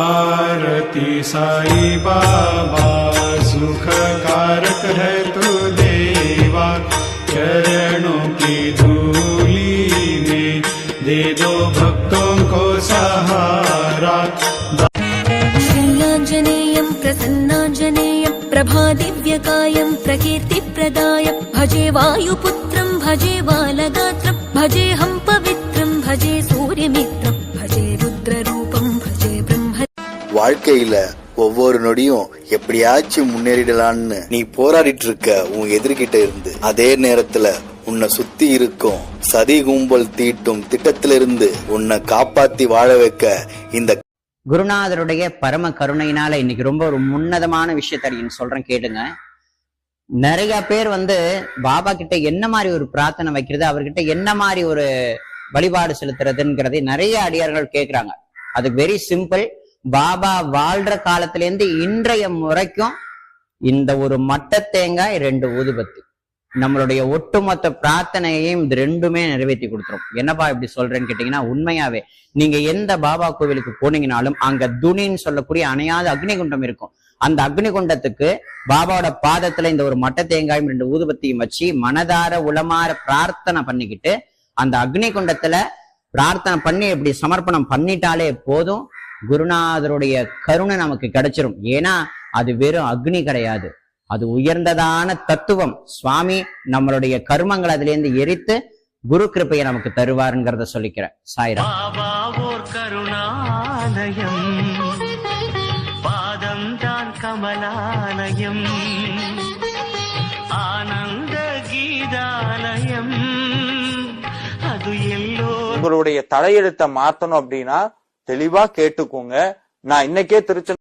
आरती साई बाबा सुखकारक है तू देवा, चरणों की धूली में दे दो भक्तों को सहारा। श्रीयाञ्जनेयं प्रसन्नाञ्जनेयं प्रभादिव्यकायं प्रकीर्तिप्रदायं भजे वायुपुत्रं भजे बालगात्रं भजेऽहं पवित्रं भजे सूर्यमित्रं भजे रुद्ररूपं भजे ब्रह्म। வாழ்க்கையில ஒவ்வொரு நொடியும் எப்படியாச்சும் முன்னேறிடலான்னு நீ போராடிட்டு இருக்க உன் எதிர்கிட்ட இருந்து, அதே நேரத்துல உன்னை சுத்தி இருக்கும் சதி கும்பல் தீட்டும் திட்டத்திலிருந்து உன்னை காப்பாத்தி வாழ வைக்க இந்த குருநாதருடைய பரம கருணையினால இன்னைக்கு ரொம்ப ஒரு உன்னதமான விஷயத்த சொல்றேன் கேளுங்க. நிறைய பேர் பாபா கிட்ட என்ன மாதிரி ஒரு பிரார்த்தனை வைக்கிறது, அவர்கிட்ட என்ன மாதிரி ஒரு வழிபாடு செலுத்துறதுங்கிறதை நிறைய அடியார்கள் கேட்கிறாங்க. அதுக்கு வெரி சிம்பிள். பாபா வாழ்ற காலத்துல இருந்து இன்றைய முறைக்கும் இந்த ஒரு மட்ட தேங்காய் 2 ஊதுபத்தி நம்மளுடைய ஒட்டுமொத்த பிரார்த்தனையையும் இது ரெண்டுமே நிறைவேற்றி கொடுத்துரும். என்னப்பா இப்படி சொல்றேன்னு கேட்டீங்கன்னா, உண்மையாவே நீங்க எந்த பாபா கோவிலுக்கு போனீங்கனாலும் அங்க துணின்னு சொல்லக்கூடிய அணையாத அக்னிகுண்டம் இருக்கும். அந்த அக்னிகுண்டத்துக்கு பாபாவோட பாதத்துல இந்த ஒரு மட்ட தேங்காயும் 2 ஊதுபத்தியும் வச்சு மனதார உளமாற பிரார்த்தனை பண்ணிக்கிட்டு அந்த அக்னிகுண்டத்துல பிரார்த்தனை பண்ணி இப்படி சமர்ப்பணம் பண்ணிட்டாலே போதும், குருநாதருடைய கருணை நமக்கு கிடைச்சிரும். ஏன்னா அது வெறும் அக்னி கிடையாது, அது உயர்ந்ததான தத்துவம். சுவாமி நம்மளுடைய கர்மங்கள் அதுல இருந்து எரித்து குரு கிருப்பையை நமக்கு தருவாருங்கிறத சொல்லிக்கிறேன். சாய்ராம். கருணாலயம் பாதம் தான் கமலாலயம் ஆனந்த கீதாலயம் அது எல்லோ. உங்களுடைய தலையெழுத்தை மாத்தணும் அப்படின்னா தெளிவா கேட்டுக்கோங்க. நான் இன்னைக்கே திருச்சி